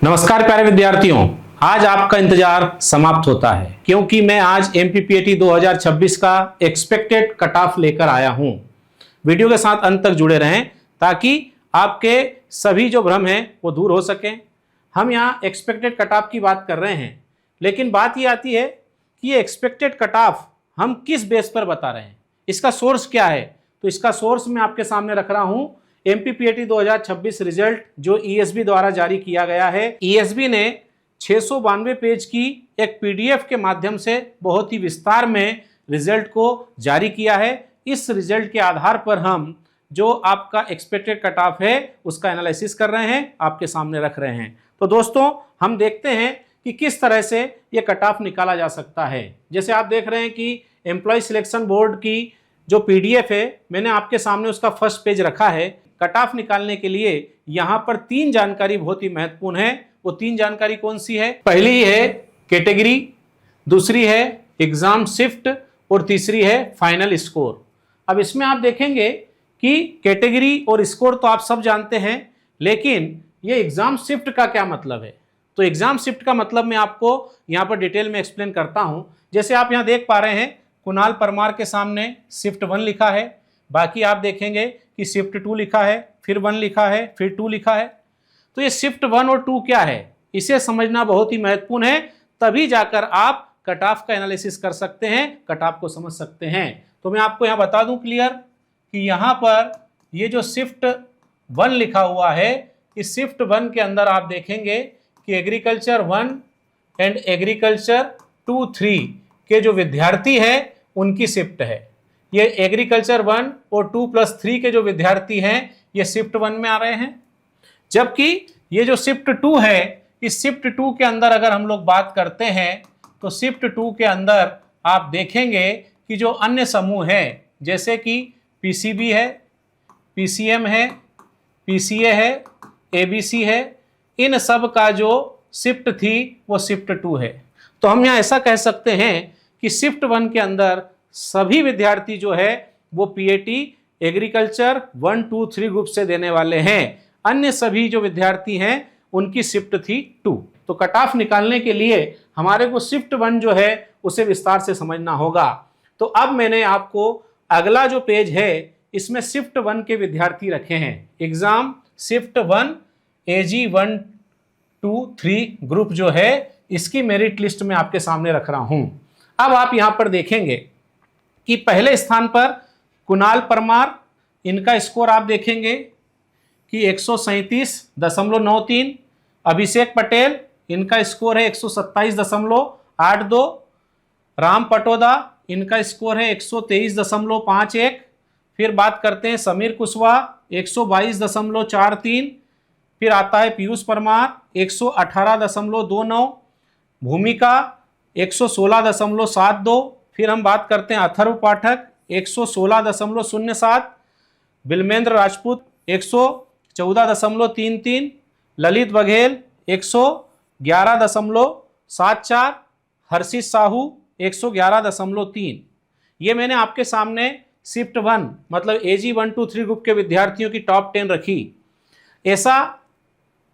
नमस्कार प्यारे विद्यार्थियों, आज आपका इंतजार समाप्त होता है क्योंकि मैं आज एमपीपीएटी 2026 का एक्सपेक्टेड कट ऑफ लेकर आया हूं। वीडियो के साथ अंत तक जुड़े रहें ताकि आपके सभी जो भ्रम हैं वो दूर हो सकें। हम यहां एक्सपेक्टेड कट ऑफ की बात कर रहे हैं, लेकिन बात ये आती है कि ये एक्सपेक्टेड कट ऑफ हम किस बेस पर बता रहे हैं, इसका सोर्स क्या है। तो इसका सोर्स मैं आपके सामने रख रहा हूं एमपीपीएटी 2026 रिजल्ट जो ईएसबी द्वारा जारी किया गया है। ईएसबी ने 692 पेज की एक पीडीएफ के माध्यम से बहुत ही विस्तार में रिजल्ट को जारी किया है। इस रिजल्ट के आधार पर हम जो आपका एक्सपेक्टेड कट ऑफ है उसका एनालिसिस कर रहे हैं, आपके सामने रख रहे हैं। तो दोस्तों, हम देखते हैं कि किस तरह से ये कट ऑफ निकाला जा सकता है। जैसे आप देख रहे हैं कि एम्प्लॉय सिलेक्शन बोर्ड की जो पीडीएफ है, मैंने आपके सामने उसका फर्स्ट पेज रखा है। कट ऑफ निकालने के लिए यहां पर 3 जानकारी बहुत ही महत्वपूर्ण है। वो 3 जानकारी कौन सी है? पहली है कैटेगरी, दूसरी है एग्जाम शिफ्ट और तीसरी है फाइनल स्कोर। अब इसमें आप देखेंगे कि कैटेगरी और स्कोर तो आप सब जानते हैं, लेकिन ये एग्जाम शिफ्ट का क्या मतलब है। तो एग्जाम शिफ्ट का मतलब मैं आपको यहां पर डिटेल में एक्सप्लेन करता हूं। जैसे आप यहां देख पा रहे हैं, कुणाल परमार के सामने शिफ्ट 1 लिखा है, बाकी आप देखेंगे कि शिफ्ट 2 लिखा है, फिर 1 लिखा है, फिर 2 लिखा है। तो ये शिफ्ट 1 और 2 क्या है, इसे समझना बहुत ही महत्वपूर्ण है। तभी जाकर आप कट ऑफ का एनालिसिस कर सकते हैं, कट ऑफ को समझ सकते हैं। तो मैं आपको यहां बता दूं क्लियर कि यहां पर ये जो शिफ्ट 1 लिखा हुआ है, इस शिफ्ट 1 के अंदर आप देखेंगे कि एग्रीकल्चर 1 एंड एग्रीकल्चर 2, 3 के जो विद्यार्थी है उनकी शिफ्ट है। ये एग्रीकल्चर 1 और 2+3 के जो विद्यार्थी हैं ये शिफ्ट 1 में आ रहे हैं। जबकि ये जो शिफ्ट 2 है, इस शिफ्ट 2 के अंदर अगर हम लोग बात करते हैं तो शिफ्ट 2 के अंदर आप देखेंगे कि जो अन्य समूह हैं, जैसे कि पीसीबी है, पीसीएम है, पीसीए है, एबीसी है, इन सब का जो शिफ्ट थी वो शिफ्ट 2 है। तो हम यहाँ ऐसा कह सकते हैं कि शिफ्ट 1 के अंदर सभी विद्यार्थी जो है वो पीएटी एग्रीकल्चर 1, 2, 3 ग्रुप से देने वाले हैं। अन्य सभी जो विद्यार्थी हैं उनकी शिफ्ट थी 2। तो कट ऑफ निकालने के लिए हमारे को शिफ्ट 1 जो है उसे विस्तार से समझना होगा। तो अब मैंने आपको अगला जो पेज है इसमें शिफ्ट 1 के विद्यार्थी रखे हैं। एग्जाम शिफ्ट 1 AG 1, 2, 3 ग्रुप जो है इसकी मेरिट लिस्ट में आपके सामने रख रहा हूं। अब आप यहां पर देखेंगे कि पहले स्थान पर कुणाल परमार, इनका स्कोर आप देखेंगे कि 137.93। अभिषेक पटेल, इनका स्कोर है 127.82। राम पटोदा, इनका स्कोर है 123.51। फिर बात करते हैं समीर कुशवाहा 122.43। फिर आता है पीयूष परमार 118.29। भूमिका 116.72। फिर हम बात करते हैं अथर्व पाठक 116.07। बिलमेंद्र राजपूत 114.33। ललित बघेल 111.74। हर्षित साहू 111.3। ये मैंने आपके सामने शिफ्ट 1 मतलब AG 1, 2, 3 ग्रुप के विद्यार्थियों की टॉप 10 रखी। ऐसा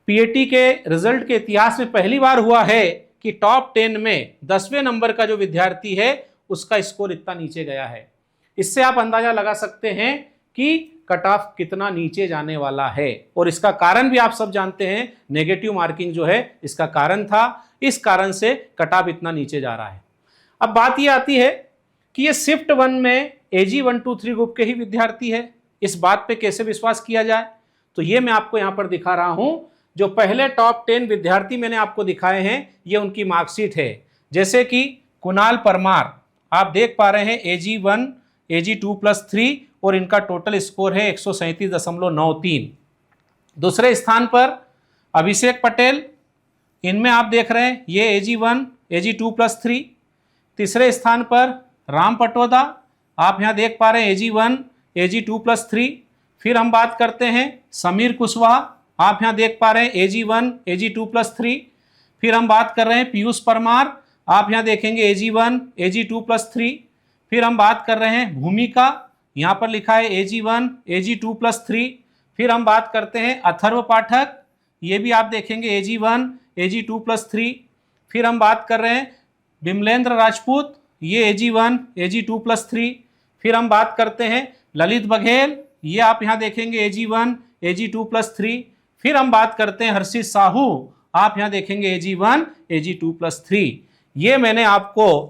पीएटी के रिजल्ट के इतिहास में पहली बार हुआ है कि टॉप 10 में 10वें नंबर का जो विद्यार्थी है उसका स्कोर इतना नीचे गया है। इससे आप अंदाजा लगा सकते हैं कि कट ऑफ कितना नीचे जाने वाला है। और इसका कारण भी आप सब जानते हैं, नेगेटिव मार्किंग जो है इसका कारण था। इस कारण से कट ऑफ इतना नीचे जा रहा है। अब बात यह आती है कि ये शिफ्ट 1 में AG 1, 2, 3 ग्रुप के ही विद्यार्थी है। इस बात पे कैसे विश्वास किया जाए, तो ये मैं आपको यहां पर दिखा रहा हूं। जो पहले टॉप 10 विद्यार्थी मैंने आपको दिखाए हैं ये उनकी मार्कशीट है। जैसे कि कुणाल परमार आप देख पा रहे हैं AG 1, AG 2+3 और इनका टोटल स्कोर है 137.93। दूसरे स्थान पर अभिषेक पटेल, इनमें आप देख रहे हैं ये AG 1, AG 2+3। तीसरे स्थान पर राम पटोदा, आप यहाँ देख पा रहे हैं AG 1, AG 2+3। फिर हम बात करते हैं समीर कुशवाहा, आप यहाँ देख पा रहे हैं AG 1, AG 2+3। फिर हम बात कर रहे हैं पीयूष परमार, आप यहाँ देखेंगे AG 1, AG 2+3। फिर हम बात कर रहे हैं भूमिका, यहाँ पर लिखा है AG 1, AG 2+3। फिर हम बात करते हैं अथर्व पाठक, ये भी आप देखेंगे AG1 AG2+3। फिर हम बात कर रहे हैं विमलेंद्र राजपूत, ये AG1 AG2+3। फिर हम बात करते हैं ललित बघेल, ये आप यहाँ देखेंगे AG1 AG2+3। फिर हम बात करते हैं हर्षित साहू, आप यहाँ देखेंगे AG1 AG2+3। ये मैंने आपको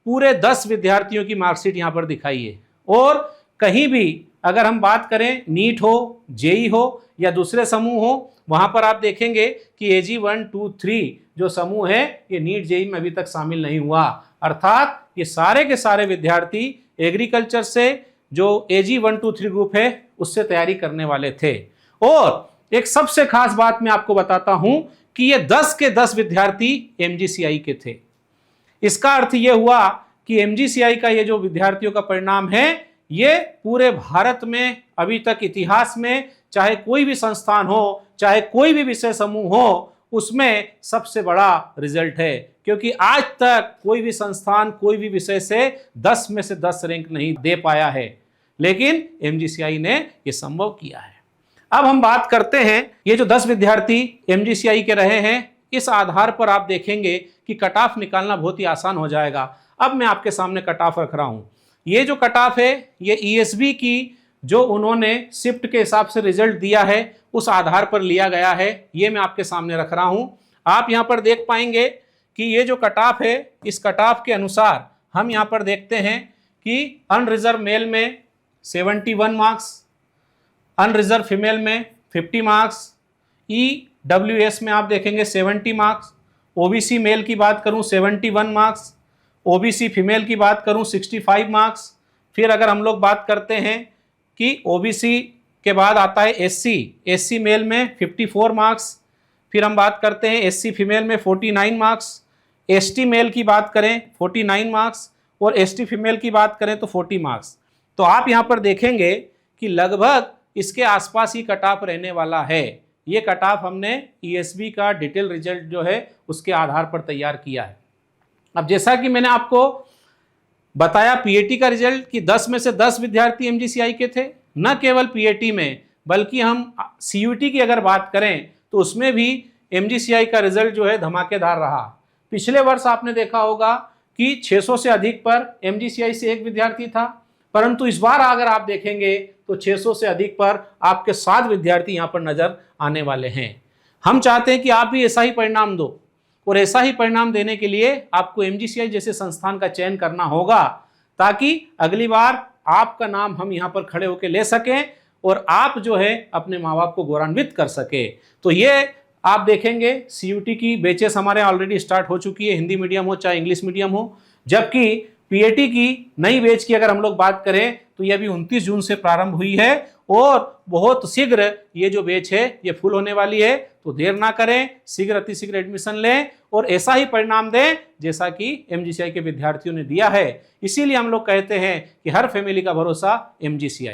पूरे 10 विद्यार्थियों की मार्कशीट यहाँ पर दिखाई है। और कहीं भी अगर हम बात करें नीट हो, जेई हो या दूसरे समूह हो, वहां पर आप देखेंगे कि AG1 2 3 जो समूह है ये नीट जेई में अभी तक शामिल नहीं हुआ। अर्थात ये सारे के सारे विद्यार्थी एग्रीकल्चर से जो AG1 2 3 ग्रुप है उससे तैयारी करने वाले थे। और एक सबसे खास बात मैं आपको बताता हूं कि ये 10 के 10 विद्यार्थी MGCI के थे। इसका अर्थ ये हुआ कि MGCI का ये जो विद्यार्थियों का परिणाम है ये पूरे भारत में अभी तक इतिहास में चाहे कोई भी संस्थान हो, चाहे कोई भी विषय समूह हो, उसमें सबसे बड़ा रिजल्ट है। क्योंकि आज तक कोई भी संस्थान कोई भी विषय से 10 में से 10 रैंक नहीं दे पाया है, लेकिन MGCI ने ये संभव किया है। अब हम बात करते हैं ये जो 10 विद्यार्थी MGCI के रहे हैं, इस आधार पर आप देखेंगे कि कट ऑफ निकालना बहुत ही आसान हो जाएगा। अब मैं आपके सामने कट ऑफ रख रहा हूं। ये जो कट ऑफ है ये ESB की जो उन्होंने शिफ्ट के हिसाब से रिजल्ट दिया है उस आधार पर लिया गया है। ये मैं आपके सामने रख रहा हूं। आप यहां पर देख पाएंगे कि ये जो कट ऑफ है, इस कट ऑफ के अनुसार हम यहां पर देखते हैं कि अनरिजर्व मेल में 71 मार्क्स, अनरिजर्व फीमेल में 50 मार्क्स, EWS में आप देखेंगे 70 मार्क्स, OBC मेल की बात करूं 71 मार्क्स, OBC फीमेल की बात करूं 65 मार्क्स। फिर अगर हम लोग बात करते हैं कि OBC के बाद आता है SC मेल में 54 मार्क्स। फिर हम बात करते हैं SC फीमेल में 49 मार्क्स, ST मेल की बात करें 49 मार्क्स और ST फीमेल की बात करें तो 40 मार्क्स। तो आप यहाँ पर देखेंगे कि लगभग इसके आसपास ही कट ऑफ रहने वाला है। ये कट ऑफ हमने ESB का डिटेल रिजल्ट जो है उसके आधार पर तैयार किया है। अब जैसा कि मैंने आपको बताया PAT का रिजल्ट कि 10 में से 10 विद्यार्थी MGCI के थे। न केवल PAT में बल्कि हम CUT की अगर बात करें तो उसमें भी MGCI का रिजल्ट जो है धमाकेदार रहा। पिछले वर्ष आपने देखा होगा कि 600 से अधिक पर MGCI से एक विद्यार्थी था, परंतु इस बार अगर आप देखेंगे तो 600 से अधिक पर आपके 7 विद्यार्थी यहाँ पर नजर आने वाले हैं। हम चाहते हैं कि आप भी ऐसा ही परिणाम दो और ऐसा ही परिणाम देने के लिए आपको MGCI जैसे संस्थान का चयन करना होगा ताकि अगली बार आपका नाम हम यहाँ पर खड़े होकर ले सकें और आप जो है अपने माँ बाप को गौरवान्वित कर सके। तो ये आप देखेंगे CUT की बैचेस हमारे ऑलरेडी स्टार्ट हो चुकी है, हिंदी मीडियम हो चाहे इंग्लिश मीडियम हो। जबकि PAT की नई बैच की अगर हम लोग बात करें तो ये अभी 29 जून से प्रारंभ हुई है और बहुत शीघ्र ये जो बैच है ये फुल होने वाली है। तो देर ना करें, शीघ्र अतिशीघ्र एडमिशन लें और ऐसा ही परिणाम दें जैसा कि MGCI के विद्यार्थियों ने दिया है। इसीलिए हम लोग कहते हैं कि हर फैमिली का भरोसा MGCI।